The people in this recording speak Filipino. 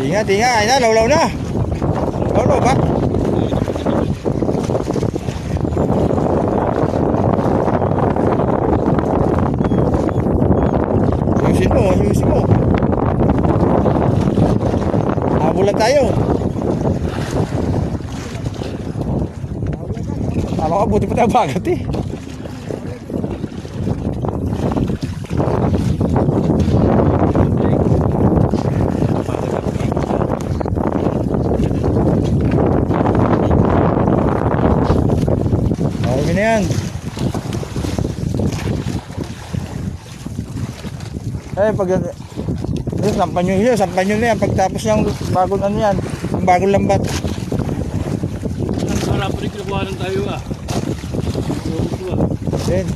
Ingat, ingat. Ay na, lawlaw na. Lawlaw ba? Ayusin mo. Habulan tayo. Alam ka, buti pa tayo bagat eh. Okay na yan. Sampan nyo na yan pagtapos yung bagong ano yan, yung bagong lambat. Harap rin kinukuha ng tayo ah. Then